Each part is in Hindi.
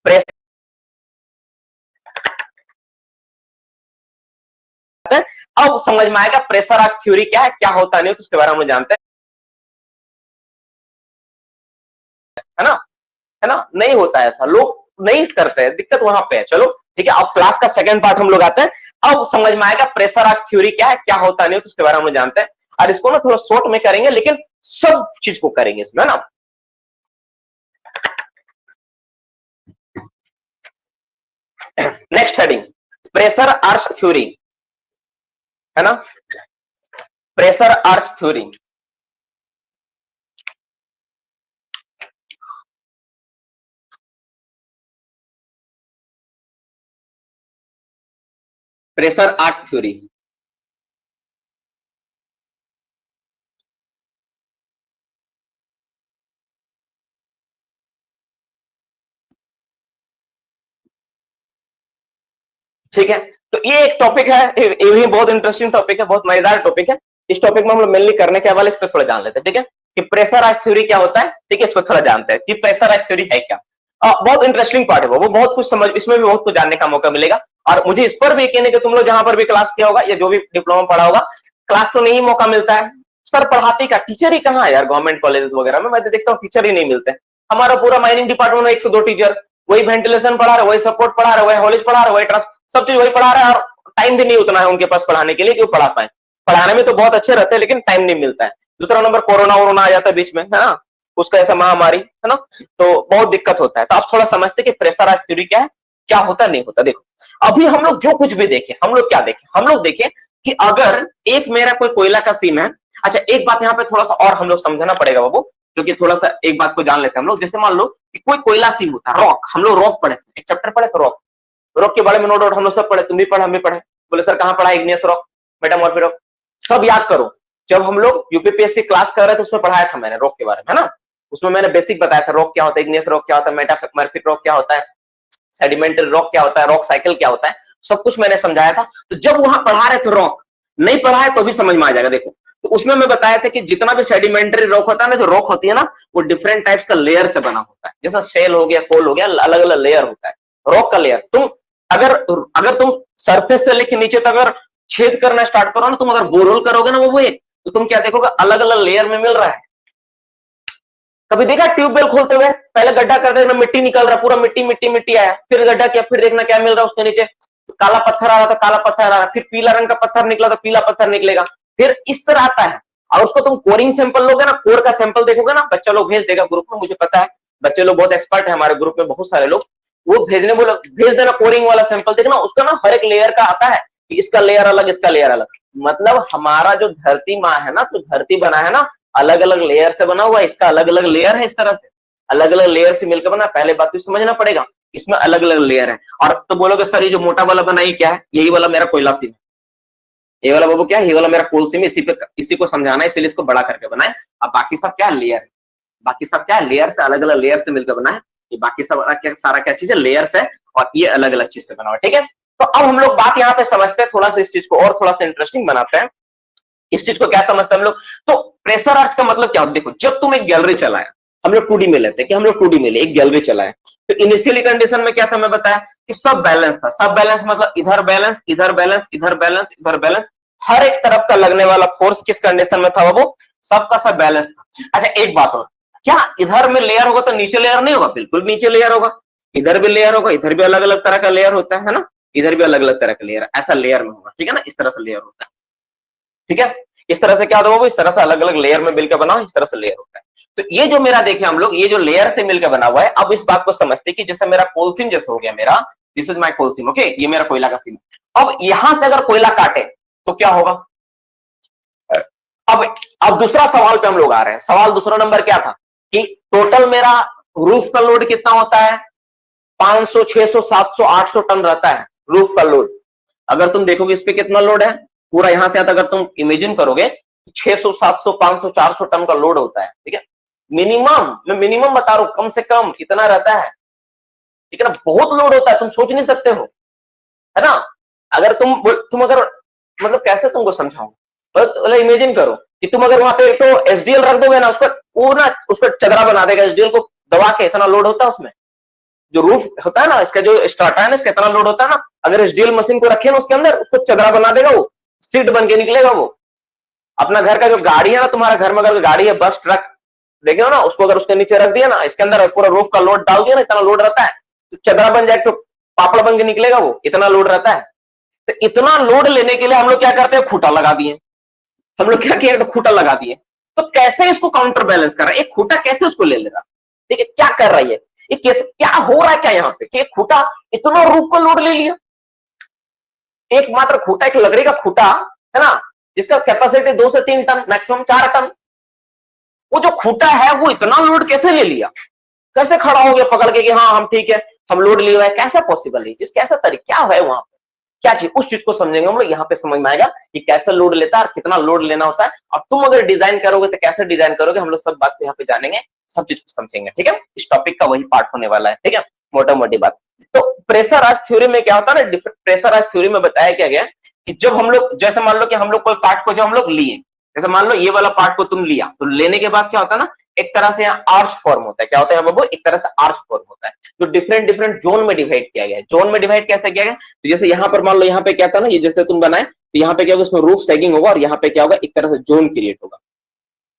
प्रेशर, अब समझ में आएगा प्रेशर आर्च थ्योरी क्या है, क्या होता नहीं तो उसके बारे में जानते है ना, है ना। नहीं होता ऐसा, लोग नहीं करते हैं, दिक्कत वहां पे है। चलो ठीक है, अब क्लास का सेकंड पार्ट हम लोग आते हैं। अब समझ में आएगा प्रेशर आर्च थ्योरी क्या है, क्या होता नहीं तो उसके बारे में जानते हैं। और इसको ना थोड़ा शॉर्ट में करेंगे, लेकिन सब चीज को करेंगे इसमें, है ना। Next heading, pressure arch theory, है ना, pressure arch theory. Pressure arch theory, ठीक है। तो ये एक टॉपिक है, ये भी बहुत इंटरेस्टिंग टॉपिक है, बहुत मजेदार टॉपिक है। इस टॉपिक में हम लोग मेनली करने के वाले इस पर थोड़ा जान लेते हैं, ठीक है, कि प्रेशर आर्च थ्योरी क्या होता है, ठीक है, इसको थोड़ा जानते हैं कि प्रेशर आर्च थ्योरी है क्या। बहुत इंटरेस्टिंग पार्ट है वो बहुत कुछ समझ, इसमें भी बहुत कुछ जानने का मौका मिलेगा। और मुझे इस पर भी यकीन है कि तुम लोग जहां पर भी क्लास किया होगा या जो भी डिप्लोमा पढ़ा होगा, क्लास तो नहीं मौका मिलता है, सर पढ़ाते का टीचर ही कहाँ है यार, गवर्नमेंट कॉलेज वगैरह में मैं तो देखता हूँ टीचर ही नहीं मिलते। हमारा पूरा माइनिंग डिपार्टमेंट में 102 टीचर, वही वेंटिलेशन पढ़ा रहे, वही सपोर्ट पढ़ा रहे, वही हॉलेज पढ़ा रहे, वही सब चीज वही पढ़ा रहा है, और टाइम भी नहीं उतना है उनके पास पढ़ाने के लिए कि वो पढ़ा पाए। पढ़ाने में तो बहुत अच्छे रहते हैं, लेकिन टाइम नहीं मिलता है। दूसरा नंबर कोरोना वोरोना आ जाता है बीच में, है ना, उसका ऐसा महामारी, है ना, तो बहुत दिक्कत होता है। तो आप थोड़ा समझते कि प्रेशर आर्च थ्योरी क्या है, क्या होता नहीं होता। देखो अभी हम लोग जो कुछ भी देखें, हम लोग क्या देखें, हम लोग देखें कि अगर एक मेरा कोई कोयला का सीन है। अच्छा एक बात यहाँ पे थोड़ा सा और हम लोग समझना पड़ेगा बाबू, क्योंकि थोड़ा सा एक बात को जान लेते हैं हम लोग। जैसे मान लो कि कोई कोयला सीन होता है, रॉक, हम लोग रॉक पढ़े थे, एक चैप्टर पढ़े तो रॉक, रॉक के बारे में नो डाउट हम लोग सब पढ़े, तुम भी पढ़े हम भी पढ़े। बोले सर कहाँ पढ़ा, इग्नियस रॉक, मेटामॉर्फिक रॉक, सब याद करो। जब हम लोग यूपीपीएससी क्लास कर रहे थे उसमें पढ़ाया था मैंने रॉक के बारे में, है ना। उसमें मैंने बेसिक बताया था, रॉक क्या होता है, इग्नियस रॉक क्या होता है, मेटामॉर्फिक रॉक क्या होता है, सेडिमेंटरी रॉक क्या होता है, रॉक साइकिल क्या होता है, सब कुछ मैंने समझाया था। तो जब वहां पढ़ा रहे थे रॉक, नहीं पढ़ा है तो भी समझ में आ जाएगा। देखो तो उसमें मैं बताया था कि जितना भी सेडिमेंटरी रॉक होता है ना, जो रॉक होती है ना, वो डिफरेंट टाइप्स का लेयर से बना होता है। जैसा शेल हो गया, कोल हो गया, अलग अलग लेयर होता है रॉक का लेयर। तुम अगर अगर तुम सरफेस से लेके नीचे तक अगर छेद करना स्टार्ट करो ना, तुम अगर बोरहोल करोगे ना वो एक, तो तुम क्या देखोगे, अलग अलग लेयर में मिल रहा है। कभी देखा ट्यूबवेल खोलते हुए, पहले गड्ढा कर देना, मिट्टी निकल रहा, पूरा मिट्टी मिट्टी मिट्टी आया, फिर गड्ढा किया, फिर देखना क्या मिल रहा है उसके नीचे, काला पत्थर आ रहा था, काला पत्थर आ रहा, फिर पीला रंग का पत्थर निकला तो पीला पत्थर निकलेगा, फिर इस तरह आता है। और उसको तुम कोरिंग सैंपल लोगे ना, कोर का सैंपल देखोगे ना, बच्चा लोग भेज देगा ग्रुप में, मुझे पता है बच्चे लोग बहुत एक्सपर्ट है हमारे ग्रुप में, बहुत सारे लोग, वो भेजने बोलो, भेज देना कोरिंग वाला सैंपल, देखना उसका ना हर एक लेयर का आता है, इसका लेयर अलग, इसका लेयर अलग। मतलब हमारा जो धरती माँ है ना, तो धरती बना है ना, अलग अलग लेयर से बना हुआ है, इसका अलग अलग लेयर है, इस तरह से अलग अलग लेयर से मिलकर बना। पहले बात तो समझना पड़ेगा, इसमें अलग अलग लेयर है। और तो बोलोगे सर ये जो मोटा वाला बना ये क्या है, यही वाला मेरा कोयला सीन है, ये वाला बाबू क्या है, ये वाला मेरा कोल सीन, इसी पे, इसी को समझाना है, इसीलिए इसको बड़ा करके बनाए। अब बाकी सब क्या है, लेयर, बाकी सब क्या है, लेयर से, अलग अलग लेयर से मिलकर बना है। ये बाकी सब क्या, सारा क्या चीज है, लेयर्स है, और ये अलग अलग चीज से बना हुआ है, ठीक है। तो अब हम लोग बात यहाँ पे समझते हैं, थोड़ा सा इस चीज को और थोड़ा सा इंटरेस्टिंग बनाते हैं। इस चीज को क्या समझते हैं हम लोग, तो प्रेशर आर्च का मतलब क्या होता है। देखो जब तुम एक गैलरी चलाया, हम लोग 2D में लेते हैं कि हम लोग 2D में ले, एक गैलरी चलाए, तो इनिशियली कंडीशन में क्या था, मैं बताया कि सब बैलेंस था। सब बैलेंस मतलब इधर बैलेंस, इधर बैलेंस, इधर बैलेंस, इधर बैलेंस, हर एक तरफ का लगने वाला फोर्स किस कंडीशन में था, वो सबका सब बैलेंस था। अच्छा एक बात और, क्या इधर में लेयर होगा तो नीचे लेयर नहीं होगा, बिल्कुल नीचे लेयर होगा, इधर भी लेयर होगा, इधर भी अलग अलग तरह का लेयर होता है ना, इधर भी अलग अलग तरह का लेयर, ऐसा लेयर में होगा, ठीक है ना, इस तरह से लेयर होता है, ठीक है। इस तरह से क्या होता है, इस तरह से अलग अलग लेयर में मिलकर बना, इस तरह से लेयर होता है। तो ये जो मेरा देखे हम लोग, ये जो लेयर से मिलकर बना हुआ है, अब इस बात को समझते कि जैसे मेरा कोल सीम जैसे हो गया मेरा, this is my coal seam, okay, ये मेरा कोयला का सीम। अब यहां से अगर कोयला काटे तो क्या होगा। अब दूसरा सवाल पे हम लोग आ रहे हैं। सवाल दूसरा नंबर क्या था कि टोटल मेरा रूफ का लोड कितना होता है, 500, 600, 700, 800 टन रहता है रूफ का लोड। अगर तुम देखोगे इस पे कितना लोड है, पूरा यहां से आता अगर तुम इमेजिन करोगे 600, 700, 500, 400 टन का लोड होता है, ठीक है। मिनिमम, मैं मिनिमम बता रहा हूं, कम से कम इतना रहता है, ठीक है ना, बहुत लोड होता है, तुम सोच नहीं सकते हो, है ना। अगर तुम अगर मतलब कैसे तुमको समझाऊं, तो इमेजिन करो कि तुम अगर वहां पे तो एसडीएल रख दोगे ना, उस पर वो ना, उस पर चदरा बना देगा एसडीएल को दबा के, इतना लोड होता है उसमें, जो रूफ होता है ना, इसका जो स्टार्टर है ना, इसका इतना लोड होता है ना, अगर इस ड्रिल मशीन को रखे ना उसके अंदर, उसको चदरा बना देगा, वो सीट बन के निकलेगा। वो अपना घर का जो गाड़ी है ना, तुम्हारा घर में अगर गाड़ी है, बस ट्रक देखे हो ना, उसको अगर उसके नीचे रख दिया ना, इसके अंदर पूरा रूफ का लोड डाल दिया ना, इतना लोड रहता है, तो चदरा बन जाए तो पापड़ बन के निकलेगा, वो इतना लोड रहता है। तो इतना लोड लेने के लिए हम लोग क्या करते हैं, खूंटा लगा दिए। हम लोग क्या किया, तो खूंटा लगा दिए। तो कैसे इसको काउंटर बैलेंस कर रहा है, एक खूंटा कैसे उसको ले ले रहा, ठीक है, क्या कर रही है ये, कैसे क्या हो रहा है, क्या यहाँ पे कि एक खूंटा इतना रूफ का लोड ले लिया। एक मात्र खूंटा, एक लकड़ी का खूंटा है ना, जिसका कैपेसिटी 2 से 3 टन, मैक्सिमम 4 टन, वो जो खूंटा है वो इतना लोड कैसे ले लिया, कैसे खड़ा हो गया पकड़ के कि हाँ हम ठीक है, हम लोड लिए हुए हैं, कैसे पॉसिबल है चीज, कैसा तरीका, क्या है वहां पे, क्या चीज, उस चीज को समझेंगे हम लोग। यहाँ पे समझ में आएगा कि कैसे लोड लेता है और कितना लोड लेना होता है, और तुम अगर डिजाइन करोगे तो कैसे डिजाइन करोगे, हम लोग सब बात यहाँ पे जानेंगे, सब चीज को समझेंगे, ठीक है। इस टॉपिक का वही पार्ट होने वाला है, ठीक है, मोटा मोटी बात। तो प्रेशराइज थ्योरी में क्या होता है ना, प्रेशराइज थ्योरी में बताया क्या गया कि जब हम लोग, जैसे मान लो कि हम लोग कोई पार्ट को जब हम लोग लिए, जैसे मान लो ये वाला पार्ट को तुम लिया, तो लेने के बाद क्या होता है ना, एक तरह से यहाँ आर्च फॉर्म होता है। क्या होता है बाबू, एक तरह से आर्च फॉर्म होता है, जो डिफरेंट डिफरेंट जोन में डिवाइड किया गया है। जोन में डिवाइड कैसे किया गया, तो जैसे यहाँ पर मान लो यहाँ पे क्या था ना, ये जैसे तुम बनाए, तो यहाँ पे क्या होगा, उसमें रूफ सैगिंग होगा, और यहाँ पे क्या होगा, एक तरह से जोन क्रिएट होगा,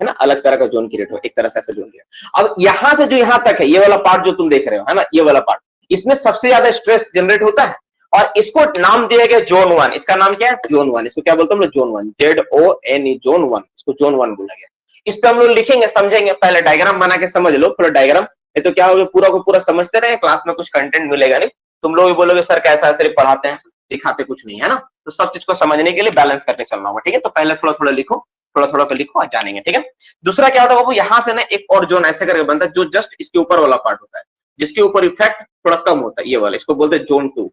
है ना, अलग तरह का जोन क्रिएट होगा, एक तरह से ऐसा जोन क्रिएट। अब यहाँ से जो यहाँ तक है, ये वाला पार्ट जो तुम देख रहे हो, है ना, ये वाला पार्ट, इसमें सबसे ज्यादा स्ट्रेस जनरेट होता है, और इसको नाम दिया गया जोन 1। इसका नाम क्या है, जोन 1। इसको क्या बोलते हैं हम लोग, जोन 1, ZONE, जोन 1, इसको जोन 1 बोला गया। इस पे हम लोग लिखेंगे, समझेंगे, पहले डायग्राम बना के समझ लो, थोड़ा डायग्राम, ये तो क्या होगा, पूरा को पूरा समझते रहे, क्लास में कुछ कंटेंट मिलेगा नहीं, तुम लोग भी बोलोगे सर कैसा सिर्फ पढ़ाते हैं, दिखाते कुछ नहीं है ना। तो सब चीज को समझने के लिए बैलेंस करके चलना होगा, ठीक है। तो पहले थोड़ा थोड़ा लिखो, थोड़ा थोड़ा कर लिखो, और जानेंगे, ठीक है। दूसरा क्या होता है बाबू, यहाँ से ना एक और जोन ऐसे करके बनता है, जो जस्ट इसके ऊपर वाला पार्ट होता है, जिसके ऊपर इफेक्ट थोड़ा कम होता है, ये वाला, इसको बोलते हैं जोन 2।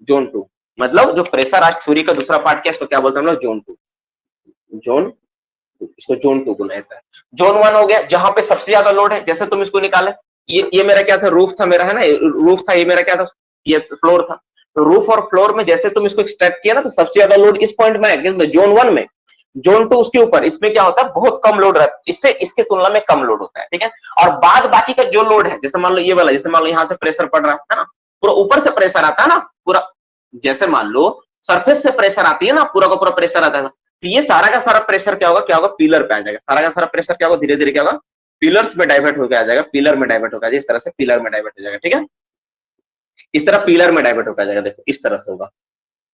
जोन 2 मतलब जो प्रेशराइज थ्योरी का दूसरा पार्ट क्या है, इसको क्या बोलते हैं हम लोग, जोन 2। जोन, इसको जोन 2 बोला जाता है। जोन 1 हो गया, जहां पे सबसे ज्यादा लोड है, जैसे तुम इसको निकाले, ये मेरा क्या था, रूफ था मेरा, है ना, रूफ था, ये मेरा क्या था, ये फ्लोर था। तो रूफ और फ्लोर में जैसे तुम इसको एक्सट्रैक्ट किया ना, तो सबसे ज्यादा लोड इस पॉइंट में है, जोन 1 में। जोन 2 उसके ऊपर, इसमें क्या होता है, बहुत कम लोड रहता है, इससे इसके तुलना में कम लोड होता है, ठीक है। और बाद बाकी का जो लोड है, जैसे मान लो ये वाला, जैसे मान लो यहाँ से प्रेशर पड़ रहा है ना, पूरा ऊपर से प्रेशर आता है ना पूरा, जैसे मान लो सरफेस से प्रेशर आती है ना, पूरा का पूरा प्रेशर आता है, तो ये सारा का सारा प्रेशर क्या होगा, क्या होगा, पिलर पे आ जाएगा। सारा का सारा प्रेशर क्या होगा, धीरे धीरे क्या होगा, पिलर्स में डाइवर्ट होकर आ जाएगा, पिलर में डाइवर्ट होकर, इस तरह से पिलर में डाइवर्ट हो जाएगा, ठीक है। इस तरह पिलर में डाइवर्ट होकर आ जाएगा, देखो इस तरह से होगा,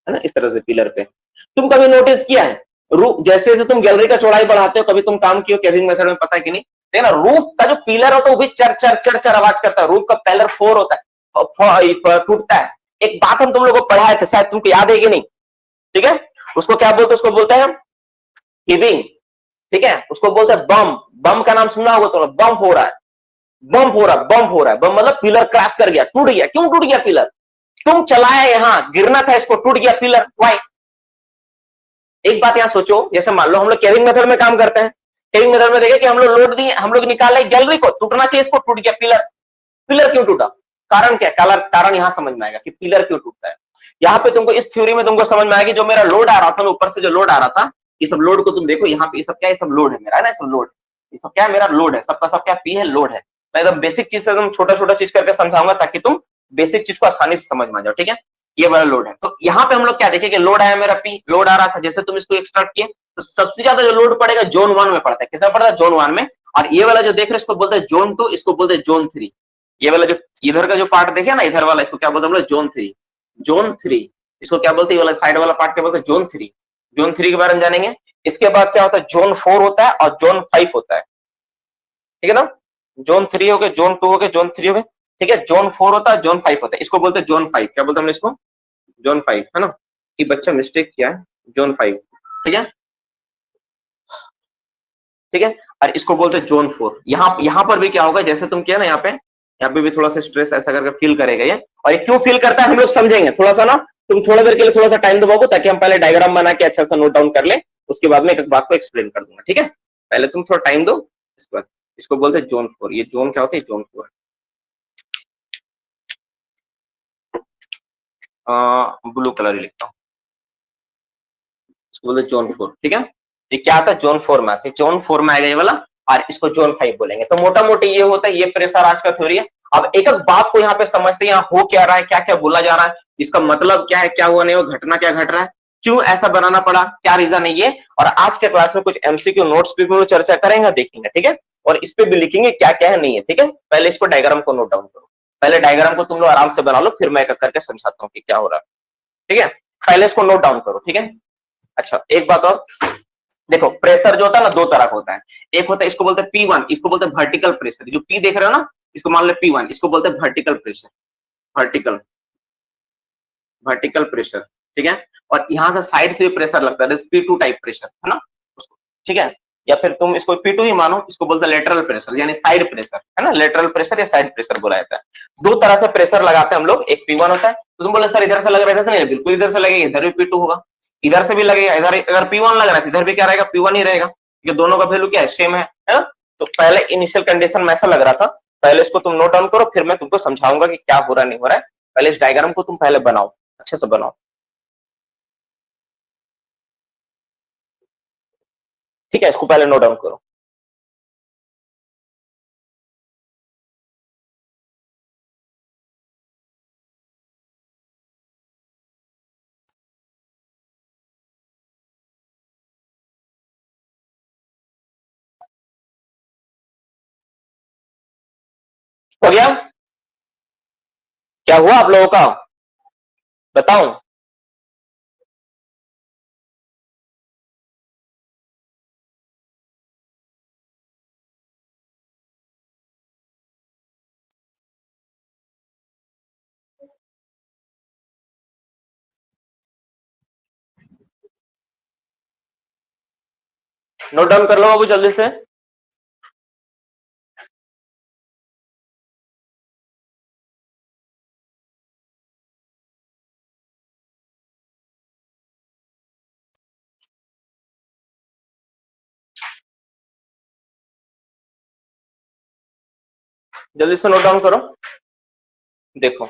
है ना, इस तरह से पिलर पे। तुम कभी नोटिस किया है, रूफ जैसे जैसे तुम गैलरी का चौड़ाई बढ़ाते हो, कभी तुम काम किया केविंग मेथड में, पता है कि नहीं, देखना रूफ का जो पिलर होता है वो भी चर चर चर चर आवाज करता है। रूफ का पिलर 4 होता है, टूटता है। एक बात हम तुम लोगों को पढ़ाए थे, शायद तुमको याद है कि नहीं, ठीक है। उसको क्या बोलते हैं, उसको बोलते हैं हीविंग, ठीक है। उसको बोलते हैं बम। बम का नाम सुना होगा तुमने, बम हो रहा है, बम हो रहा है, बम हो रहा है। बम मतलब पिलर क्रैश कर गया, टूट गया। क्यों टूट गया पिलर, तुम चलाए यहां, गिरना था इसको, टूट गया पिलर, वाई। एक बात यहां सोचो, जैसे मान लो हम लोग केविंग मेथड में काम करते हैं, केविंग मेथड में देखे कि हम लोग लोड दिए, हम लोग निकाले गैलरी को, टूटना चाहिए, इसको टूट गया पिलर। पिलर क्यों टूटा, कारण क्या, कारण यहां समझ में आएगा कि पिलर क्यों टूटता है। यहाँ पे तुमको इस थ्योरी में तुमको समझ में आएगी, जो मेरा लोड आ रहा था, ऊपर से जो लोड आ रहा था, ये सब लोड को तुम देखो, यहाँ पे ये सब क्या है, ये सब लोड है मेरा, है ना, ये सब लोड, ये सब क्या है, मेरा लोड है, सबका सब क्या पी है, लोड है। मैं एकदम बेसिक चीज से एकदम छोटा छोटा चीज करके समझाऊंगा, ताकि तुम बेसिक चीज को आसानी से समझ में आ जाओ, ठीक है। ये वाला लोड है, तो यहाँ पे हम लोग क्या देखेंगे, लोड आया मेरा पी, लोड आ रहा था, जैसे तुम इसको एक्सट्रैक्ट किए, तो सबसे ज्यादा जो लोड पड़ेगा जोन 1 में पड़ता है। किसमें पड़ता है, जोन 1 में। और ये वाला जो देख रहे हो, इसको बोलते हैं जोन 2, इसको बोलते हैं जोन 3। ये वाला जो इधर का जो पार्ट देखे ना, इधर वाला, इसको क्या बोलते हैं हम लोग, जोन 3। जोन 3 इसको क्या बोलते हैं, ये वाला साइड वाला पार्ट क्या बोलते हैं, जोन 3। जोन 3 के बारे में जानेंगे। इसके बाद क्या होता है, जोन 4 होता है और जोन 5 होता है, ठीक है ना। जोन 3 हो गए, जोन 2 हो गए, जोन 3 हो गए, ठीक है। जोन 4 होता है, जोन 5 होता है, इसको बोलते हैं जोन 5। क्या बोलते हैं हम इसको, जोन 5, है ना। ये बच्चा मिस्टेक किया है, जोन 5, ठीक है, ठीक है। और इसको बोलते हैं जोन 4। यहाँ पर भी क्या होगा, जैसे तुम किया ना, यहाँ पे भी थोड़ा सा स्ट्रेस ऐसा करके फील करेगा ये। और ये क्यों फील करता है हम लोग समझेंगे, थोड़ा सा ना, तुम थोड़ा देर के लिए थोड़ा सा टाइम दबाओगे, ताकि हम पहले डायग्राम बना के अच्छा सा नोट डाउन कर ले, उसके बाद में एक बात को एक्सप्लेन कर दूंगा, ठीक है। पहले तुम थोड़ा टाइम दो, इसके बाद इसको बोलते हैं जोन 4। ये जोन क्या होता है, जोन 4 ब्लू कलर ही लिखता हूँ, इसको बोलते हैं जोन 4, ठीक है। ये क्या आता है, जोन 4 में आती है, जोन 4 में आएगा ये वाला, और इसको जोन 5 बोलेंगे। तो मोटा मोटी ये होता है, ये प्रेशर आज का थ्योरी है। अब एक एक बात को यहाँ पे समझते हैं, यहाँ हो क्या रहा है, क्या क्या बोला जा रहा है, इसका मतलब क्या है, क्या हुआ नहीं हुआ, घटना क्या घट रहा है, क्यों ऐसा बनाना पड़ा, क्या रीजन है ये। और आज के क्लास में कुछ एमसीक्यू नोट्स पे भी वो चर्चा करेंगे, देखेंगे, ठीक है। और इस पे भी लिखेंगे क्या क्या है नहीं है, ठीक है। पहले इसको डायग्राम को नोट डाउन करो, पहले डायग्राम को तुम लोग आराम से बना लो, फिर मैं एक एक करके समझाता हूँ कि क्या हो रहा है, ठीक है। पहले इसको नोट डाउन करो, ठीक है। अच्छा एक बात और, देखो प्रेशर जो होता है ना दो तरह का होता है। एक होता है, इसको बोलते हैं P1, इसको बोलते हैं वर्टिकल प्रेशर, जो P देख रहे हो ना, इसको मान लो P1, इसको बोलते हैं vertical pressure, vertical vertical pressure, ठीक है। और यहाँ से साइड से भी प्रेशर लगता है, P2 टाइप प्रेशर, है ना उसको, ठीक है। या फिर तुम इसको P2 ही मानो, इसको बोलते हैं लेटरल प्रेशर, यानी साइड प्रेशर, है ना, लेटरल प्रेशर या साइड प्रेशर बोला जाता है। दो तरह से प्रेशर लगाते हैं हम लोग, एक P1 होता है, तो तुम बोले सर इधर से लग रहा है, इधर से नहीं, बिल्कुल इधर से लगेगा, इधर भी P2 होगा, इधर से भी लगेगा, इधर अगर P1 लग रहा है इधर भी क्या रहेगा, P1 ही रहेगा, क्योंकि दोनों का वैल्यू क्या है, सेम है ना। तो पहले इनिशियल कंडीशन में ऐसा लग रहा था, पहले इसको तुम नोट डाउन करो, फिर मैं तुमको समझाऊंगा कि क्या हो रहा नहीं हो रहा है। पहले इस डायग्राम को तुम पहले बनाओ, अच्छे से बनाओ, ठीक है। इसको पहले नोट डाउन करो। हो गया, क्या हुआ आप लोगों का, बताओ। नोट डाउन कर लो बाबू जल्दी से। जल्दी से नोट डाउन करो, देखो